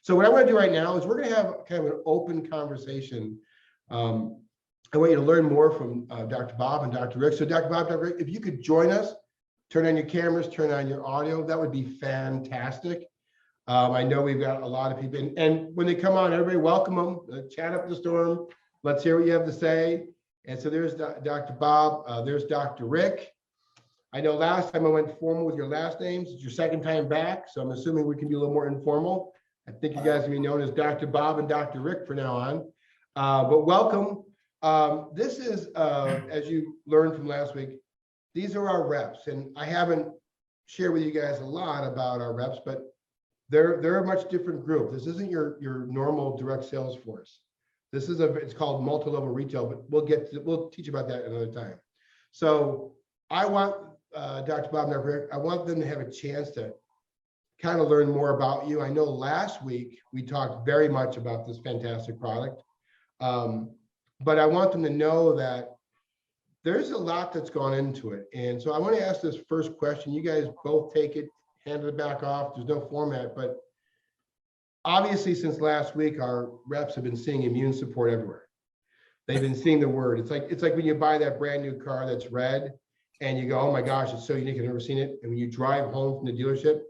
So what I want to do right now is we're going to have kind of an open conversation. I want you to learn more from Dr. Bob and Dr. Rick. So Dr. Bob, Dr. Rick, if you could join us, turn on your cameras, turn on your audio, that would be fantastic. I know we've got a lot of people, and when they come on, everybody welcome them, chat up the storm. Let's hear what you have to say. And so there's Dr. Bob, there's Dr. Rick. I know last time I went formal with your last names. It's your second time back, so I'm assuming we can be a little more informal. I think you guys can be known as Dr. Bob and Dr. Rick from now on. But welcome. This is, as you learned from last week, these are our reps. And I haven't shared with you guys a lot about our reps, but they're a much different group. This isn't your normal direct sales force. This is it's called multi-level retail, but we'll teach about that another time. So I want Dr. Bob and Dr. Rick, I want them to have a chance to kind of learn more about you. I know last week we talked very much about this fantastic product, but I want them to know that there's a lot that's gone into it. And so I want to ask this first question. You guys both take it, hand it back off. There's no format, but obviously since last week, our reps have been seeing immune support everywhere. They've been seeing the word. It's like when you buy that brand new car that's red and you go, oh my gosh, it's so unique, I've never seen it. And when you drive home from the dealership,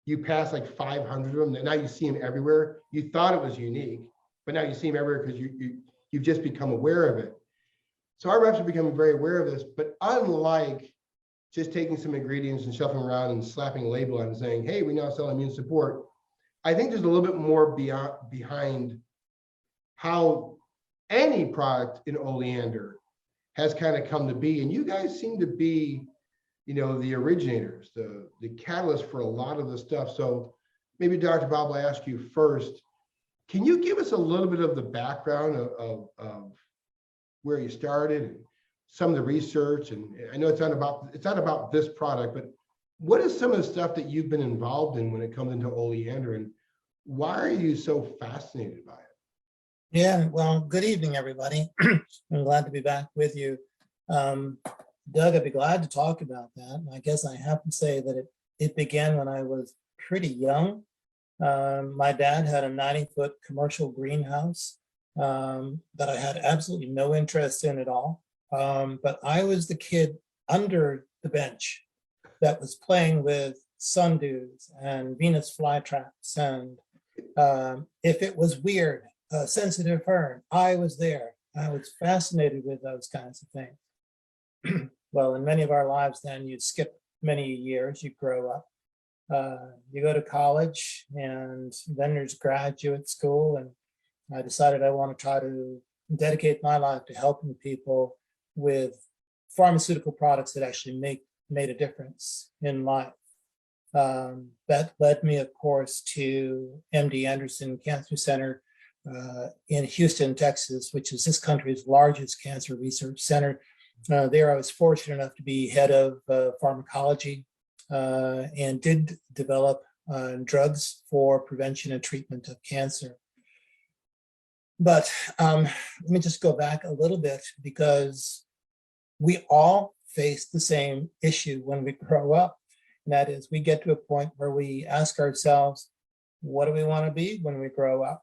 you pass like 500 of them, and now you see them everywhere. You thought it was unique, but now you see them everywhere because you've just become aware of it. So our reps are becoming very aware of this, but unlike just taking some ingredients and shuffling around and slapping a label on and saying, hey, we now sell immune support, I think there's a little bit more behind how any product in Oleander has kind of come to be. And you guys seem to be, the originators, the catalyst for a lot of the stuff. So maybe Dr. Bob, I'll ask you first, can you give us a little bit of the background of where you started and some of the research? And I know it's not about this product, but what is some of the stuff that you've been involved in when it comes into Oleander, and why are you so fascinated by it? Yeah, well, good evening, everybody. I'm glad to be back with you. Doug, I'd be glad to talk about that. I guess I have to say that it began when I was pretty young. My dad had a 90-foot commercial greenhouse that I had absolutely no interest in at all. But I was the kid under the bench that was playing with sundews and Venus flytraps. And if it was weird, sensitive fern, I was there. I was fascinated with those kinds of things. Well, in many of our lives, then you skip many years, you grow up, you go to college, and then there's graduate school. And I decided I want to try to dedicate my life to helping people with pharmaceutical products that actually made a difference in life. That led me, of course, to MD Anderson Cancer Center in Houston, Texas, which is this country's largest cancer research center. There I was fortunate enough to be head of pharmacology and did develop drugs for prevention and treatment of cancer. But let me just go back a little bit, because we all face the same issue when we grow up. And that is, we get to a point where we ask ourselves, what do we want to be when we grow up?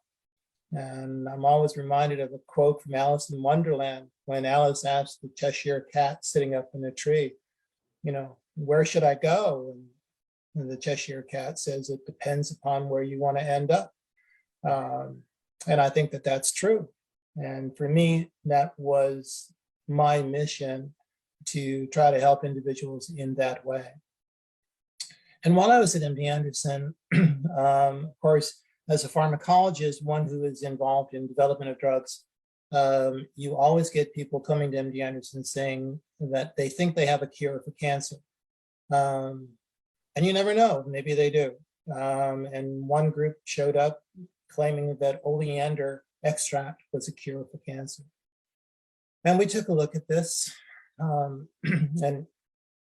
And I'm always reminded of a quote from Alice in Wonderland, when Alice asked the Cheshire Cat sitting up in a tree, where should I go? And the Cheshire Cat says, it depends upon where you want to end up. And I think that that's true. And for me, that was my mission, to try to help individuals in that way. And while I was at MD Anderson, of course, as a pharmacologist, one who is involved in development of drugs, you always get people coming to MD Anderson saying that they think they have a cure for cancer. And you never know, maybe they do. And one group showed up claiming that oleander extract was a cure for cancer. And we took a look at this, and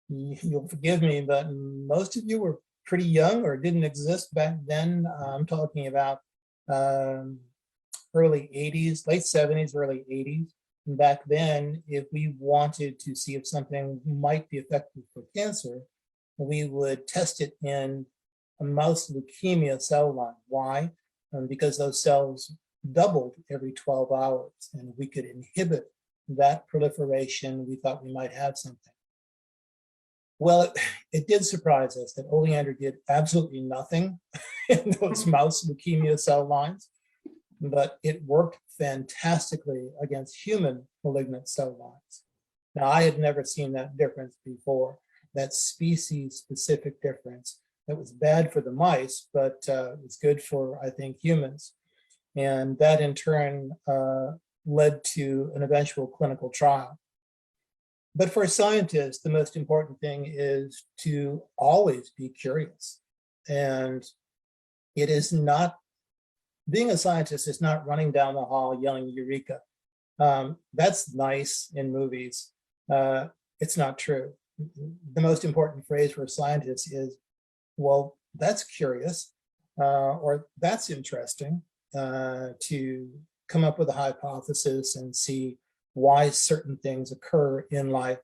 you'll forgive me, but most of you were pretty young or didn't exist back then. I'm talking about early 80s, late 70s, early 80s. And back then, if we wanted to see if something might be effective for cancer, we would test it in a mouse leukemia cell line. Why? because those cells doubled every 12 hours. And if we could inhibit that proliferation, we thought we might have something. Well, it did surprise us that Oleander did absolutely nothing in those mouse leukemia cell lines, but it worked fantastically against human malignant cell lines. Now, I had never seen that difference before, that species-specific difference. That was bad for the mice, but it was good for, I think, humans. And that in turn led to an eventual clinical trial. But for scientists, the most important thing is to always be curious. And it is not, being a scientist is not running down the hall yelling Eureka. That's nice in movies. It's not true. The most important phrase for scientists is, well, that's curious, or that's interesting, to come up with a hypothesis and see why certain things occur in life.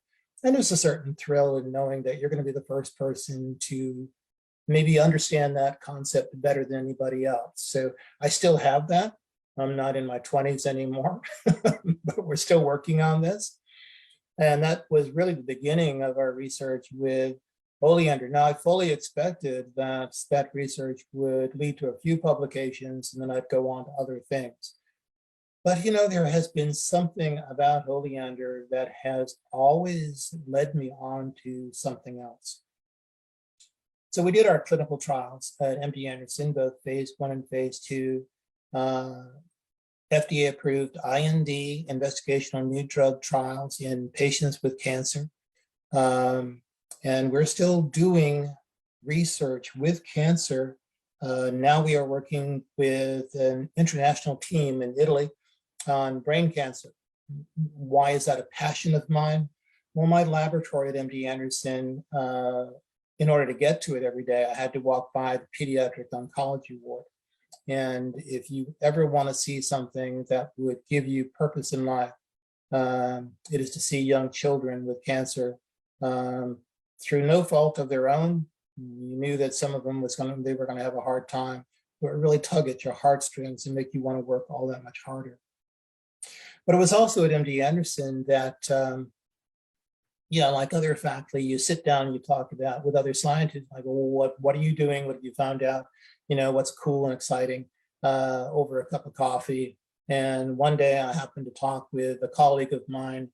And there's a certain thrill in knowing that you're going to be the first person to maybe understand that concept better than anybody else. So I still have that. I'm not in my 20s anymore, but we're still working on this. And that was really the beginning of our research with Oleander. Now, I fully expected that that research would lead to a few publications and then I'd go on to other things. But, you know, there has been something about Oleander that has always led me on to something else. So we did our clinical trials at MD Anderson, both phase 1 and phase 2, FDA approved IND, investigational new drug trials in patients with cancer. And we're still doing research with cancer. Now we are working with an international team in Italy on brain cancer. Why is that a passion of mine? Well, my laboratory at MD Anderson, in order to get to it every day, I had to walk by the pediatric oncology ward. And if you ever want to see something that would give you purpose in life, it is to see young children with cancer through no fault of their own. You knew that some of them they were going to have a hard time, but it really tug at your heartstrings and make you want to work all that much harder. But it was also at MD Anderson that, like other faculty, you sit down and you talk about with other scientists, like, well, what are you doing? What have you found out? You know, what's cool and exciting over a cup of coffee. And one day I happened to talk with a colleague of mine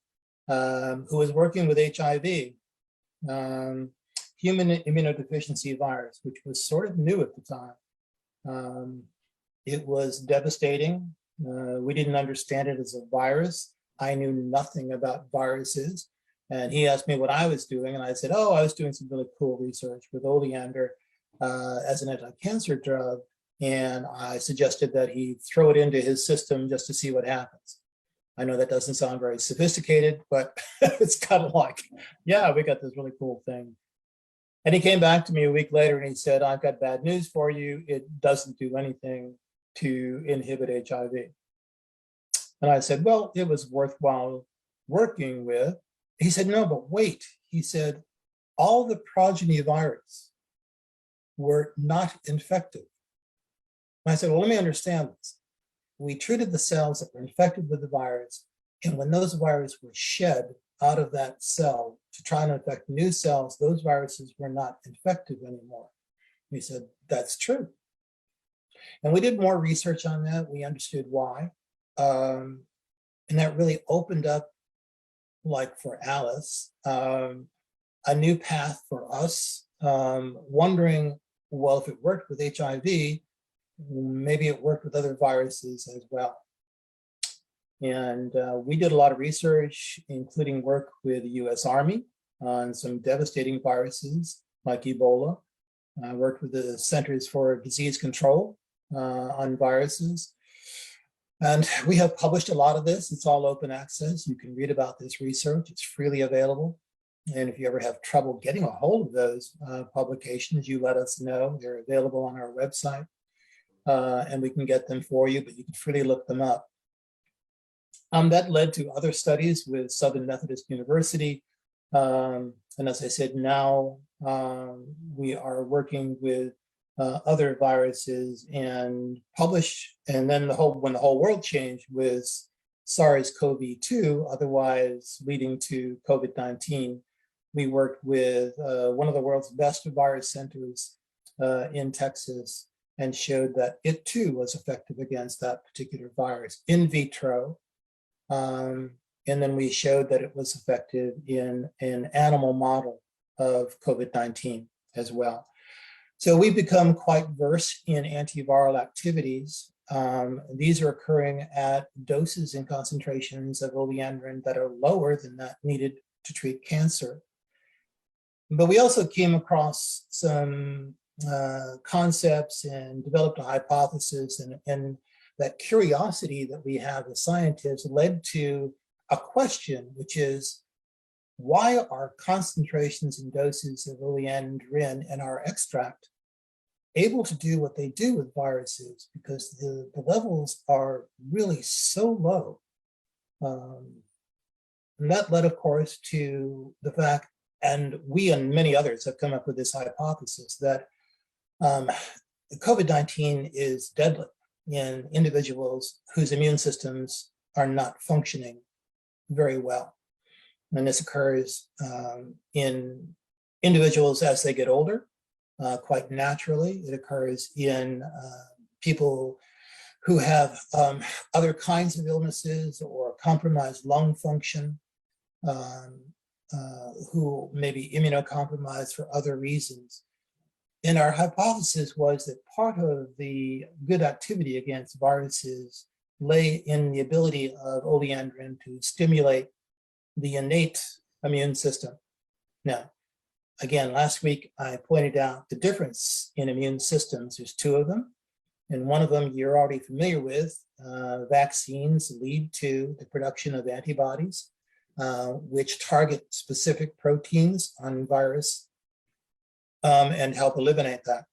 who was working with HIV, human immunodeficiency virus, which was sort of new at the time. It was devastating. We didn't understand it as a virus. I knew nothing about viruses. And he asked me what I was doing. And I said, I was doing some really cool research with Oleander as an anti-cancer drug. And I suggested that he throw it into his system just to see what happens. I know that doesn't sound very sophisticated, but it's kind of like, yeah, we got this really cool thing. And he came back to me a week later and he said, I've got bad news for you. It doesn't do anything to inhibit HIV. And I said, well, it was worthwhile working with. He said, no, but wait. He said, all the progeny virus were not infected. And I said, well, let me understand this. We treated the cells that were infected with the virus, and when those viruses were shed out of that cell to try and infect new cells, those viruses were not infective anymore. He said, that's true. And we did more research on that. We understood why. And that really opened up, like for Alice, a new path for us, wondering, well, if it worked with HIV, maybe it worked with other viruses as well. And we did a lot of research, including work with the US Army on some devastating viruses like Ebola. I worked with the Centers for Disease Control on viruses. And we have published a lot of this. It's all open access. You can read about this research. It's freely available. And if you ever have trouble getting a hold of those publications, you let us know. They're available on our website. And we can get them for you, but you can freely look them up. That led to other studies with Southern Methodist University. And as I said, now we are working with other viruses and publish, and then when the whole world changed with SARS-CoV-2, otherwise leading to COVID-19, we worked with one of the world's best virus centers in Texas and showed that it too was effective against that particular virus in vitro. And then we showed that it was effective in an animal model of COVID-19 as well. So we've become quite versed in antiviral activities. These are occurring at doses and concentrations of oleandrin that are lower than that needed to treat cancer. But we also came across some concepts and developed a hypothesis, and that curiosity that we have as scientists led to a question, which is, why are concentrations and doses of oleandrin in our extract able to do what they do with viruses? Because the levels are really so low. And that led, of course, to the fact, and we and many others have come up with this hypothesis, that COVID-19 is deadly in individuals whose immune systems are not functioning very well. And this occurs in individuals as they get older, quite naturally. It occurs in people who have other kinds of illnesses or compromised lung function, who may be immunocompromised for other reasons. And our hypothesis was that part of the good activity against viruses lay in the ability of oleandrin to stimulate the innate immune system. Now, again, last week I pointed out the difference in immune systems. There's two of them, and one of them you're already familiar with. Vaccines lead to the production of antibodies, which target specific proteins on virus and help eliminate that.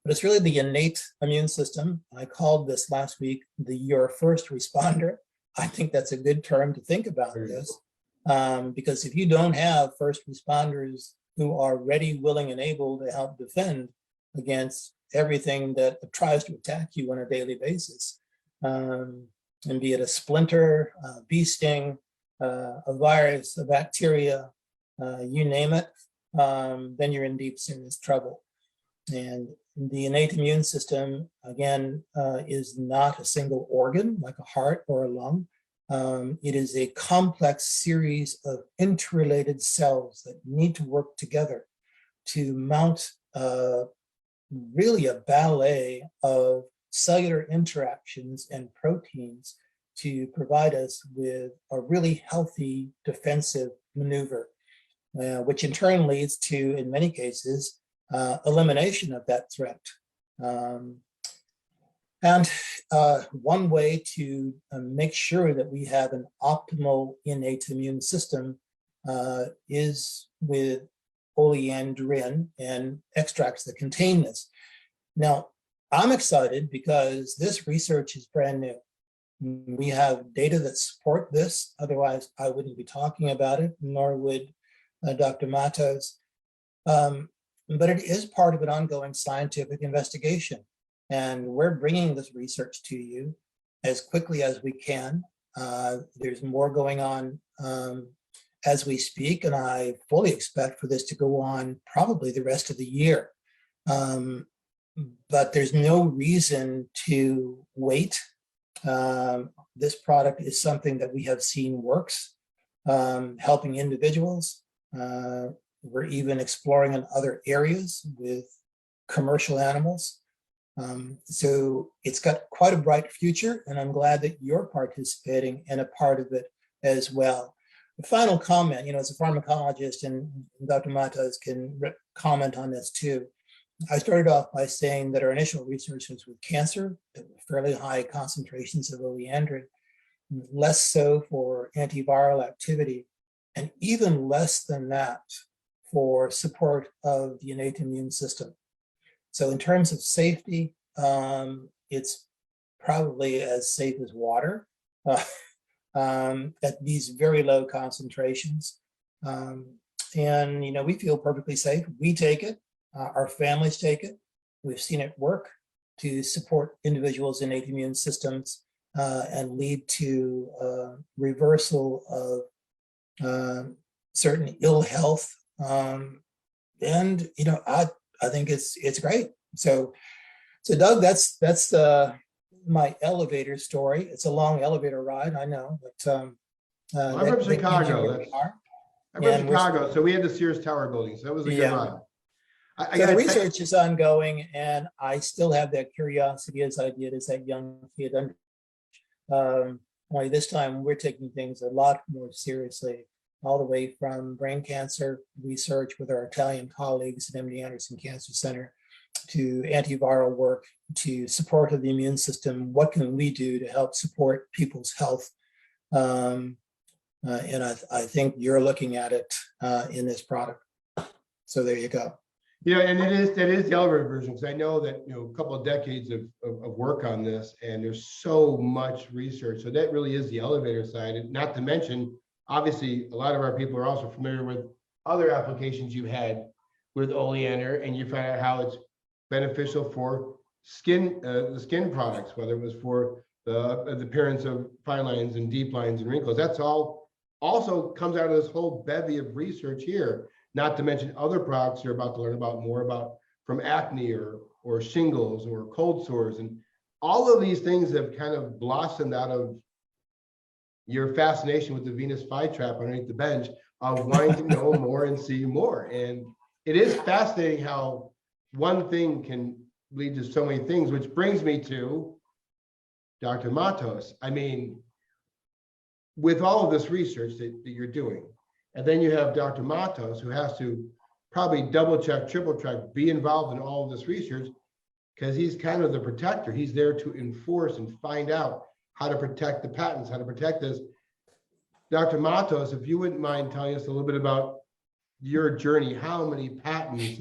But it's really the innate immune system. I called this last week your first responder. I think that's a good term to think about this, because if you don't have first responders who are ready, willing, and able to help defend against everything that tries to attack you on a daily basis, and be it a splinter, a bee sting, a virus, a bacteria, you name it, then you're in deep, serious trouble. And the innate immune system, again, is not a single organ like a heart or a lung. It is a complex series of interrelated cells that need to work together to mount really a ballet of cellular interactions and proteins to provide us with a really healthy defensive maneuver, which in turn leads to, in many cases, elimination of that threat. And one way to make sure that we have an optimal innate immune system is with oleandrin and extracts that contain this. Now, I'm excited because this research is brand new. We have data that support this, otherwise I wouldn't be talking about it, nor would Dr. Matos. But it is part of an ongoing scientific investigation. And we're bringing this research to you as quickly as we can. There's more going on as we speak, and I fully expect for this to go on probably the rest of the year. But there's no reason to wait. This product is something that we have seen works, helping individuals. We're even exploring in other areas with commercial animals. So it's got quite a bright future, and I'm glad that you're participating and a part of it as well. The final comment, as a pharmacologist, and Dr. Matos can comment on this too. I started off by saying that our initial research was with cancer, fairly high concentrations of oleandrin, less so for antiviral activity, and even less than that for support of the innate immune system. So in terms of safety, it's probably as safe as water at these very low concentrations. And we feel perfectly safe. We take it, our families take it, We've seen it work to support individuals' innate immune systems and lead to reversal of certain ill health. And I think it's great. So Doug, that's my elevator story. It's a long elevator ride, I know, but Well, I'm from Chicago. I'm from Chicago, so we had the Sears Tower building, so that was a good ride. So the research is ongoing, and I still have that curiosity as I did as that young kid. Only this time we're taking things a lot more seriously, all the way from brain cancer research with our Italian colleagues at MD Anderson Cancer Center to antiviral work, to support of the immune system. What can we do to help support people's health? And I think you're looking at it in this product. So there you go. And that is the elevator version, because I know that a couple of decades of work on this, and there's so much research. So that really is the elevator side. And not to mention, obviously, a lot of our people are also familiar with other applications you've had with Oleander, and you find out how it's beneficial for the skin products, whether it was for the appearance of fine lines and deep lines and wrinkles. That's all also comes out of this whole bevy of research here. Not to mention other products you're about to learn about more about from acne or shingles or cold sores. And all of these things have kind of blossomed out of your fascination with the Venus flytrap underneath the bench of wanting to know more and see more. And it is fascinating how one thing can lead to so many things, which brings me to Dr. Matos. I mean, with all of this research that you're doing, and then you have Dr. Matos, who has to probably double check, triple check, be involved in all of this research, because he's kind of the protector. He's there to enforce and find out how to protect the patents, how to protect this. Dr. Matos, if you wouldn't mind telling us a little bit about your journey, how many patents,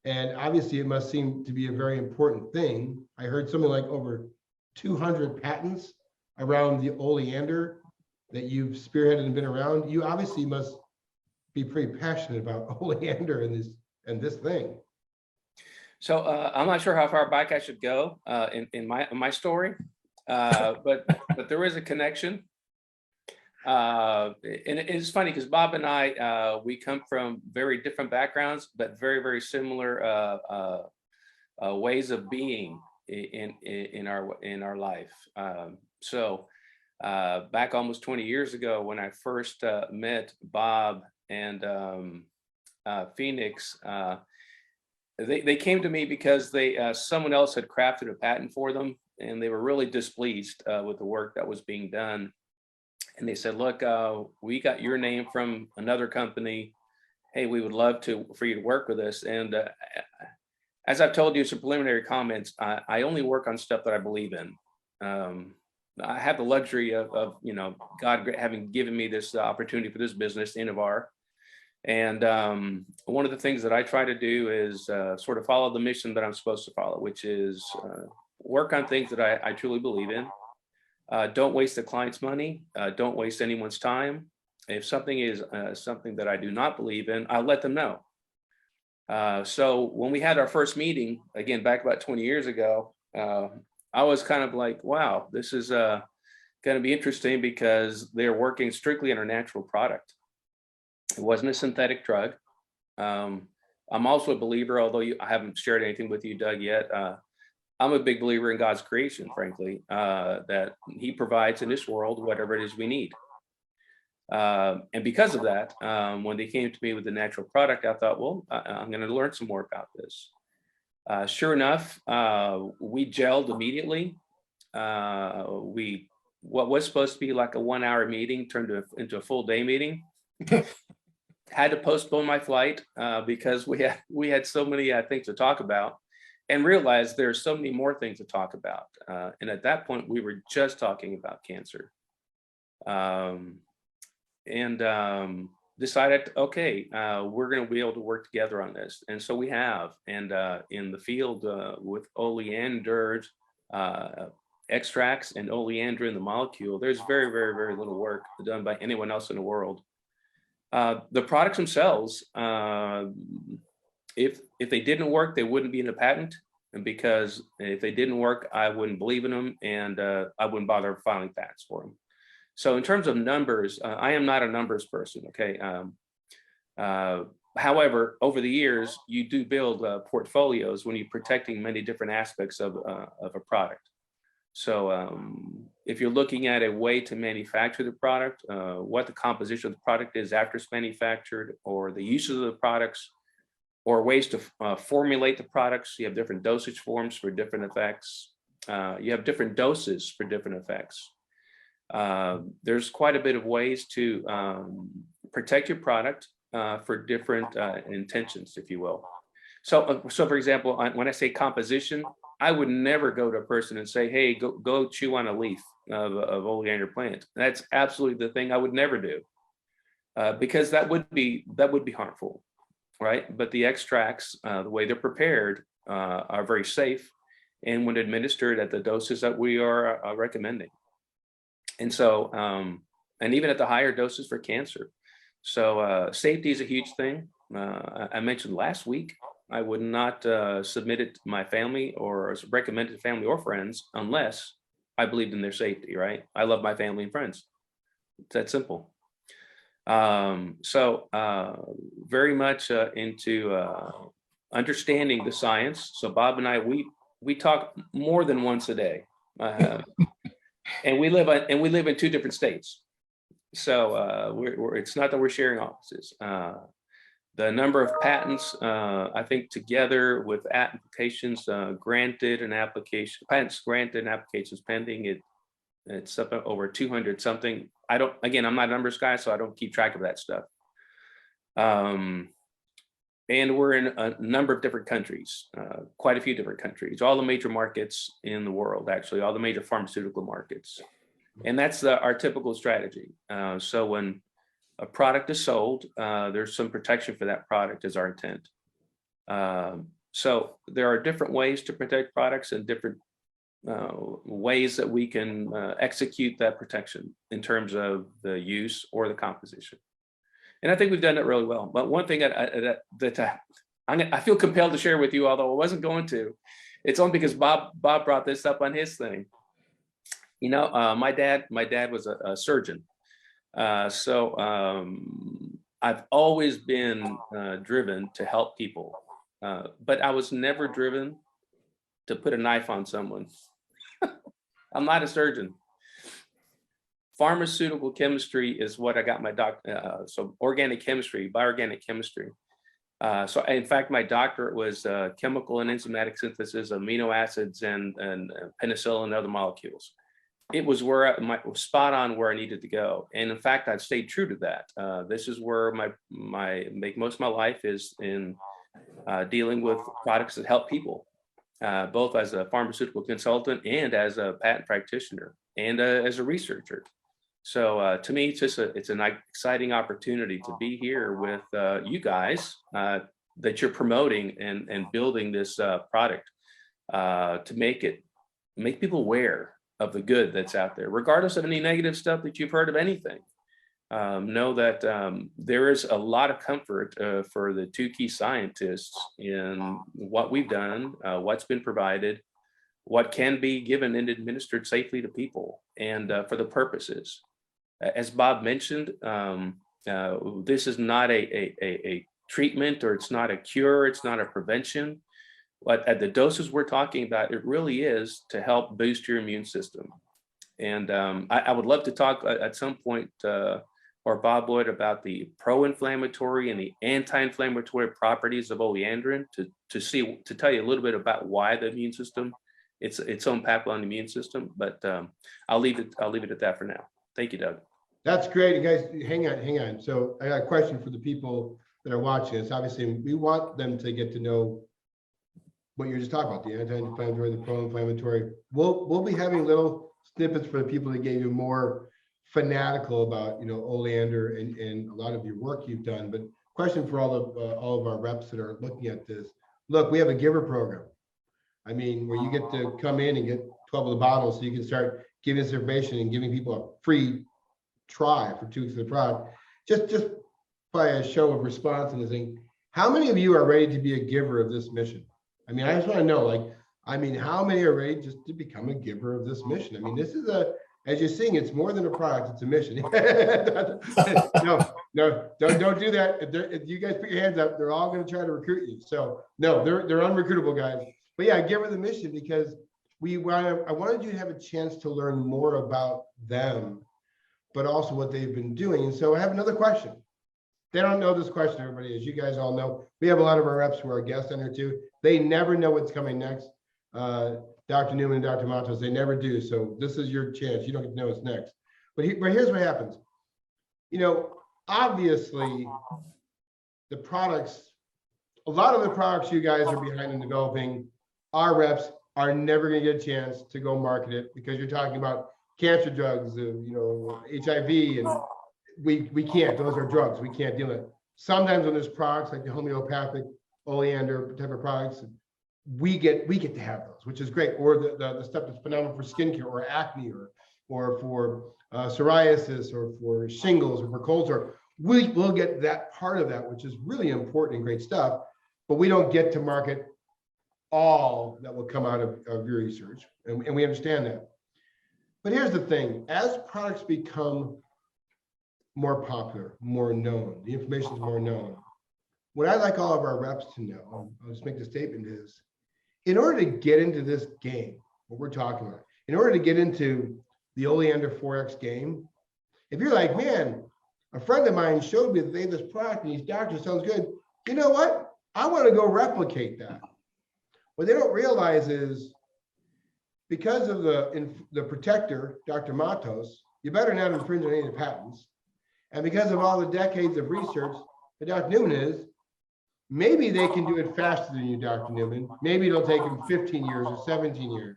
and obviously it must seem to be a very important thing. I heard something like over 200 patents around the Oleander that you've spearheaded and been around. You obviously must be pretty passionate about Oleander and this thing. So I'm not sure how far back I should go in my story, but there is a connection. And it's funny because Bob and I, we come from very different backgrounds, but very, very similar ways of being in our life. So back almost 20 years ago, when I first met Bob and Phoenix, they came to me because someone else had crafted a patent for them, and they were really displeased with the work that was being done. And they said, look, we got your name from another company. Hey, we would love for you to work with us. And as I've told you, some preliminary comments, I only work on stuff that I believe in. I have the luxury of God having given me this opportunity for this business, Innovar. And one of the things that I try to do is sort of follow the mission that I'm supposed to follow, which is work on things that I truly believe in. Don't waste the client's money. Don't waste anyone's time. If something is something that I do not believe in, I'll let them know. So when we had our first meeting, again, back about 20 years ago, I was kind of like, wow, this is going to be interesting because they're working strictly on our natural product. It wasn't a synthetic drug. I'm also a believer, although I haven't shared anything with you, Doug, yet. I'm a big believer in God's creation, frankly, that he provides in this world whatever it is we need. And because of that, when they came to me with the natural product, I thought, well, I'm going to learn some more about this. Sure enough, we gelled immediately. What was supposed to be like a 1-hour meeting turned into a full day meeting. Had to postpone my flight because we had so many things to talk about, and realized there's so many more things to talk about. And at that point, we were just talking about cancer. Decided, okay, we're going to be able to work together on this. And so we have. And in the field with Oleander extracts and Oleandrin, the molecule, there's very, very, very little work done by anyone else in the world. The products themselves, if they didn't work, they wouldn't be in a patent. And because if they didn't work, I wouldn't believe in them, and I wouldn't bother filing patents for them. So in terms of numbers, I am not a numbers person, okay? However, over the years, you do build portfolios when you're protecting many different aspects of a product. So if you're looking at a way to manufacture the product, what the composition of the product is after it's manufactured, or the uses of the products, or ways to formulate the products, you have different dosage forms for different effects. You have different doses for different effects. There's quite a bit of ways to protect your product for different intentions, if you will. So for example, when I say composition, I would never go to a person and say, hey, go chew on a leaf of oleander plant. That's absolutely the thing I would never do, because that would be harmful, right? But the extracts, the way they're prepared, are very safe, and when administered at the doses that we are recommending. And so, and even at the higher doses for cancer. So safety is a huge thing. I mentioned last week, I would not submit it to my family or recommend it to family or friends unless I believed in their safety, right? I love my family and friends. It's that simple. So very much into understanding the science. So Bob and I, we talk more than once a day, and we live in two different states. So it's not that we're sharing offices. The number of patents, I think together with applications granted and patents granted and applications pending, it's up over 200 something. I'm not a numbers guy, so I don't keep track of that stuff. And we're in a number of different countries, quite a few different countries, all the major markets in the world, actually, all the major pharmaceutical markets. And that's our typical strategy. So when a product is sold, there's some protection for that product is our intent. So there are different ways to protect products and different ways that we can execute that protection in terms of the use or the composition. And I think we've done it really well. But one thing that I feel compelled to share with you, although I wasn't going to, it's only because Bob brought this up on his thing. You know, my dad was a surgeon. So I've always been driven to help people, but I was never driven to put a knife on someone. I'm not a surgeon. Pharmaceutical chemistry is what I got my so organic chemistry, bioorganic chemistry. So in fact, my doctorate was chemical and enzymatic synthesis of amino acids and penicillin and other molecules. It was where spot on where I needed to go. And in fact, I've stayed true to that. This is where make most of my life is in dealing with products that help people, both as a pharmaceutical consultant and as a patent practitioner and as a researcher. So to me, it's an exciting opportunity to be here with you guys that you're promoting and building this product to make people aware of the good that's out there, regardless of any negative stuff that you've heard of anything. Know that there is a lot of comfort for the two key scientists in what we've done, what's been provided, what can be given and administered safely to people, and for the purposes. As Bob mentioned, this is not a treatment, or it's not a cure, it's not a prevention. But at the doses we're talking about, it really is to help boost your immune system. And I would love to talk at some point, or Bob would, about the pro-inflammatory and the anti-inflammatory properties of oleandrin to tell you a little bit about why the immune system, its own impact on the immune system. But I'll leave it at that for now. Thank you, Doug. That's great. You guys, hang on. So I got a question for the people that are watching this. Obviously, we want them to get to know what you're just talking about, the anti-inflammatory, the pro-inflammatory. We'll be having little snippets for the people that gave you more fanatical about, oleander and a lot of your work you've done. But question for all of our reps that are looking at this. Look, we have a giver program. I mean, where you get to come in and get 12 of the bottles, so you can start giving this information and giving people a free try for 2 weeks of the product. Just by a show of response and this thing, how many of you are ready to be a giver of this mission? I mean, I just want to know, like, I mean, how many are ready just to become a giver of this mission? I mean, this is as you're seeing, it's more than a product, it's a mission. No, don't do that. If you guys put your hands up, they're all going to try to recruit you. So no, they're unrecruitable, guys. But yeah, give her the mission because I wanted you to have a chance to learn more about them, but also what they've been doing. And so I have another question. They don't know this question, everybody, as you guys all know. We have a lot of our reps who are guests on here too. They never know what's coming next. Dr. Newman and Dr. Matos, they never do. So this is your chance. You don't get to know what's next. But here's what happens. You know, obviously, the products, a lot of the products you guys are behind in developing, our reps are never going to get a chance to go market it because you're talking about cancer drugs, HIV, and we can't. Those are drugs. We can't deal with it. Sometimes when there's products like the homeopathic Oleander type of products, we get to have those, which is great. Or the stuff that's phenomenal for skincare or acne or for psoriasis or for shingles or for colds, or we'll get that part of that, which is really important and great stuff. But we don't get to market all that will come out of your research, and we understand that. But here's the thing: as products become more popular, more known, the information is more known. What I'd like all of our reps to know, I'll just make the statement is, in order to get into this game, what we're talking about, in order to get into the Oleander 4X game, if you're like, man, a friend of mine showed me that they have this product and these doctors sounds good, you know what? I want to go replicate that. What they don't realize is because of the protector, Dr. Matos, you better not infringe on any of the patents. And because of all the decades of research that Dr. Newman is, maybe they can do it faster than you, Dr. Newman. Maybe it'll take them 15 years or 17 years.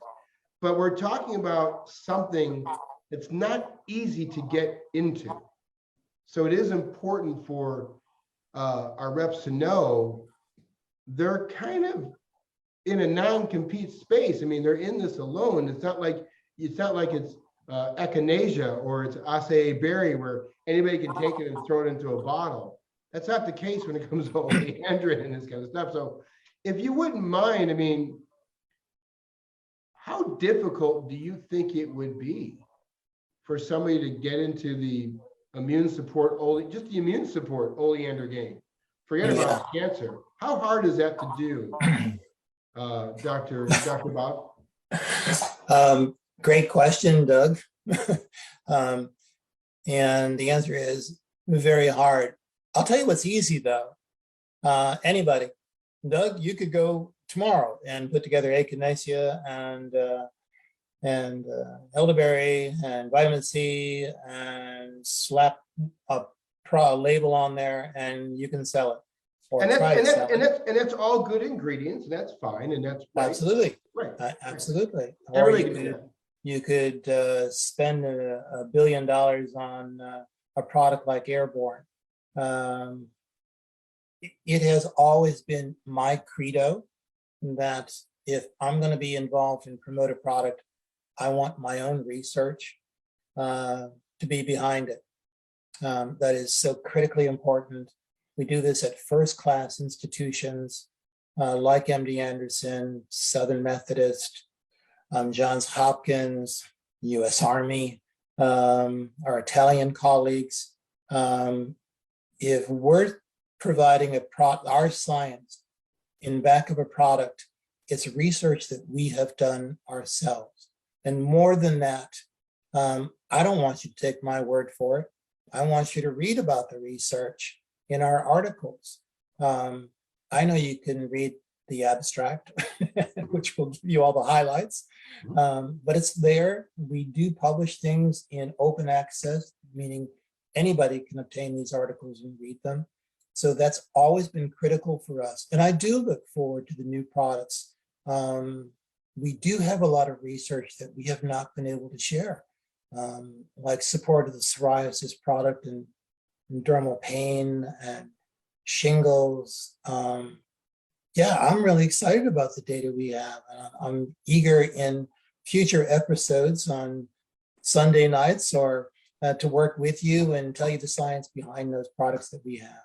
But we're talking about something that's not easy to get into. So it is important for our reps to know they're kind of in a non-compete space. I mean, they're in this alone. It's not like it's echinacea or it's acai berry where anybody can take it and throw it into a bottle. That's not the case when it comes to Oleandrin and this kind of stuff. So if you wouldn't mind, I mean, how difficult do you think it would be for somebody to get into the immune support, just the immune support Oleander game? Forget about cancer. How hard is that to do, Dr. Bob? Great question, Doug. And the answer is very hard. I'll tell you what's easy though. Anybody, Doug, you could go tomorrow and put together echinacea and elderberry and vitamin C and slap a label on there and you can sell it. And that's all good ingredients, and that's fine, and that's right. Absolutely. Right. Absolutely. Or you could spend $1 billion on a product like Airborne. It has always been my credo that if I'm going to be involved in promote a product, I want my own research to be behind it. That is so critically important. We do this at first-class institutions like MD Anderson, Southern Methodist, Johns Hopkins, US Army, our Italian colleagues. If we're providing our science in back of a product, it's research that we have done ourselves. And more than that, I don't want you to take my word for it. I want you to read about the research in our articles. I know you can read the abstract, which will give you all the highlights, but it's there. We do publish things in open access, meaning anybody can obtain these articles and read them. So that's always been critical for us. And I do look forward to the new products. We do have a lot of research that we have not been able to share, like support of the psoriasis product and dermal pain and shingles. Yeah, I'm really excited about the data we have. I'm eager in future episodes on Sunday nights or to work with you and tell you the science behind those products that we have.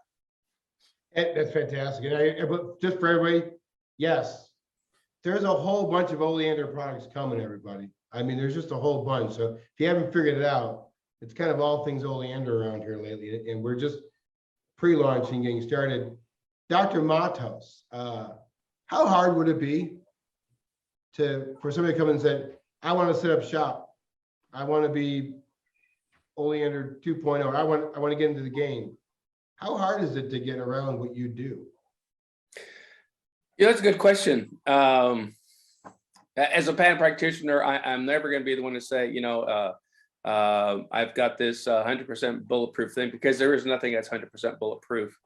That's fantastic. And just for everybody, yes, there's a whole bunch of Oleander products coming, everybody. I mean, there's just a whole bunch. So if you haven't figured it out, it's kind of all things Oleander around here lately. And we're just pre-launching, getting started. Dr. Matos, how hard would it be for somebody to come and say, I want to set up shop. I want to be Oleander 2.0. I want to get into the game. How hard is it to get around what you do? Yeah, that's a good question. As a patent practitioner, I'm never going to be the one to say, I've got this 100% bulletproof thing, because there is nothing that's 100% bulletproof.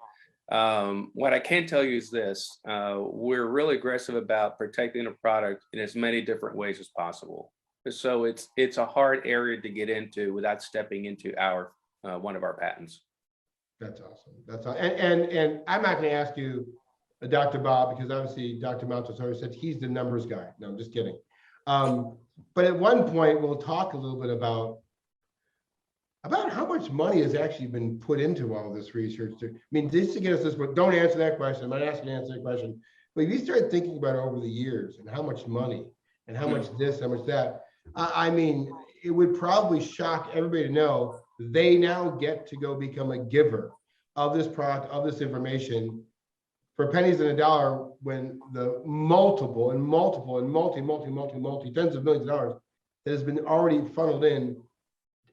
What I can tell you is this: we're really aggressive about protecting a product in as many different ways as possible. So it's a hard area to get into without stepping into one of our patents. That's awesome. That's awesome. And I'm not going to ask you, Dr. Bob, because obviously Dr. Matos already said he's the numbers guy. No, I'm just kidding. But at one point, we'll talk a little bit about how much money has actually been put into all this research. I mean, just to get us this, but don't answer that question. I'm not asking you to answer that question. But if you start thinking about it over the years and how much money and how much this, how much that, I mean, it would probably shock everybody to know they now get to go become a giver of this product, of this information for pennies and a dollar, when the multiple and multiple and multi tens of millions of dollars that has been already funneled in,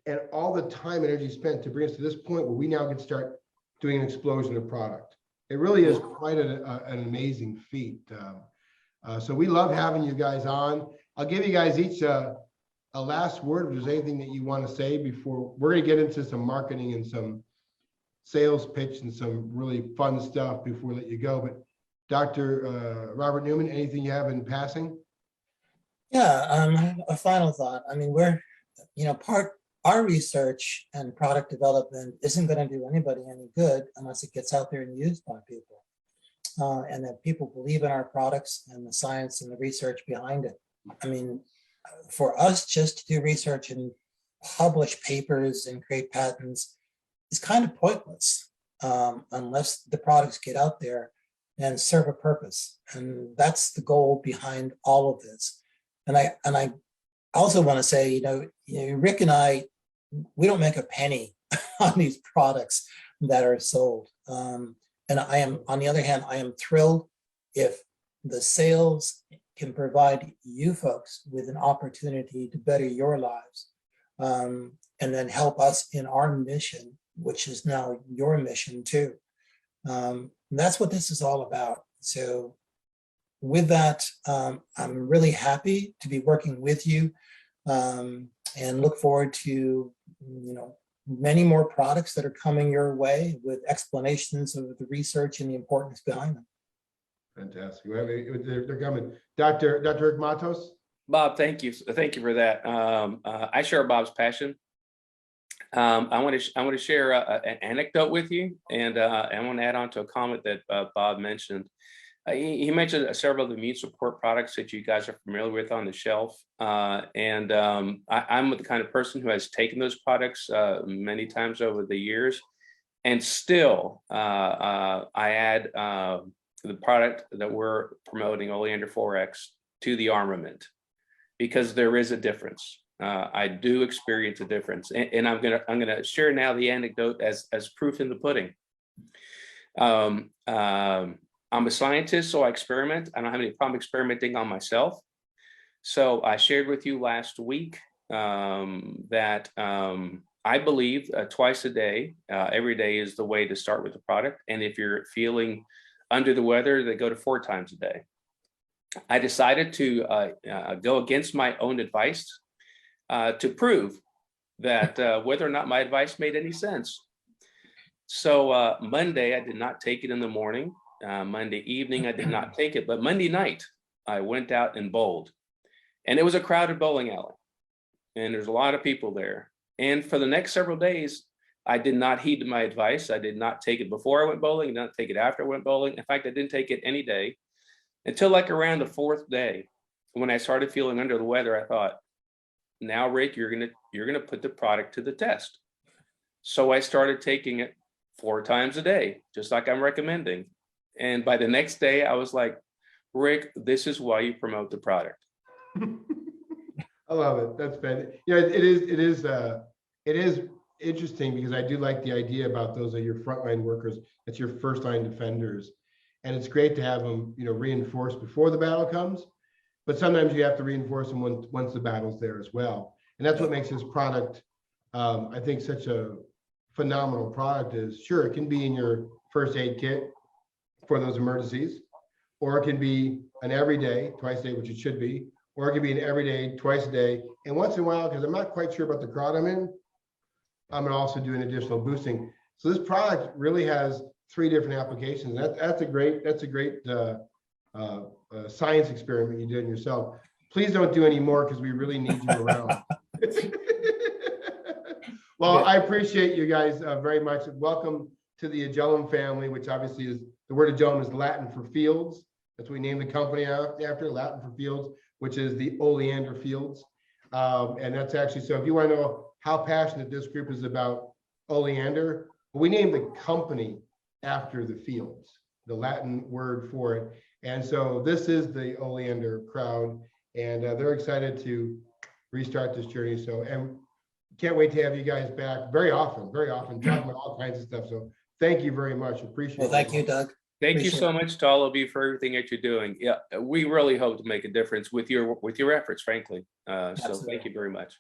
and all the time and energy spent to bring us to this point where we now can start doing an explosion of product. It really is quite an amazing feat. So we love having you guys on. I'll give you guys each a last word, if there's anything that you want to say before we're going to get into some marketing and some sales pitch and some really fun stuff before we let you go. But Dr. Robert Newman, anything you have in passing? Yeah, a final thought. I mean, our research and product development isn't going to do anybody any good unless it gets out there and used by people, and that people believe in our products and the science and the research behind it. I mean, for us just to do research and publish papers and create patents is kind of pointless unless the products get out there and serve a purpose. And that's the goal behind all of this. And I also want to say, Rick and I, we don't make a penny on these products that are sold. And on the other hand, I am thrilled if the sales can provide you folks with an opportunity to better your lives, and then help us in our mission, which is now your mission too. That's what this is all about. So with that, I'm really happy to be working with you, and look forward to many more products that are coming your way with explanations of the research and the importance behind them. Fantastic. They're coming. Dr. Rick Matos? Bob, thank you. Thank you for that. I share Bob's passion. I want to share an anecdote with you, and I want to add on to a comment that Bob mentioned. He mentioned several of the immune support products that you guys are familiar with on the shelf. And I'm the kind of person who has taken those products many times over the years. And still, I add the product that we're promoting, Oleander 4X, to the armament, because there is a difference. I do experience a difference. And I'm gonna share now the anecdote as proof in the pudding. I'm a scientist, so I experiment. I don't have any problem experimenting on myself. So I shared with you last week that I believe twice a day, every day is the way to start with the product. And if you're feeling under the weather, they go to 4 times a day. I decided to go against my own advice to prove that whether or not my advice made any sense. So Monday, I did not take it in the morning. Monday evening, I did not take it, but Monday night, I went out and bowled. And it was a crowded bowling alley. And there's a lot of people there. And for the next several days, I did not heed my advice. I did not take it before I went bowling, did not take it after I went bowling. In fact, I didn't take it any day until like around the 4th day. When I started feeling under the weather, I thought, now, Rick, you're gonna put the product to the test. So I started taking it 4 times a day, just like I'm recommending. And by the next day, I was like, Rick, this is why you promote the product. I love it. That's been, it is interesting because I do like the idea about those are your frontline workers. That's your first line defenders. And it's great to have them, reinforced before the battle comes, but sometimes you have to reinforce them once the battle's there as well. And that's what makes this product, I think, such a phenomenal product. Is sure, it can be in your first aid kit for those emergencies, or it can be an everyday, twice a day, which it should be, or it can be an everyday, twice a day. And once in a while, because I'm not quite sure about the crowd I'm in, I'm gonna also do an additional boosting. So this product really has 3 different applications. That's a great science experiment you did in yourself. Please don't do any more because we really need you around. Well, I appreciate you guys very much. Welcome to the Agellum family, which obviously is, the word Agellum is Latin for fields. That's what we named the company after, Latin for fields, which is the Oleander fields. And that's actually, so if you want to know how passionate this group is about oleander, we named the company after the fields, the Latin word for it. And so this is the Oleander crowd, and they're excited to restart this journey. So, and can't wait to have you guys back very often, talking about all kinds of stuff. So thank you very much. Appreciate it. Well, thank you, Doug. Thank you Appreciate so much to all of you for everything that you're doing. Yeah, we really hope to make a difference with your efforts, frankly. So Absolutely. thank you very much.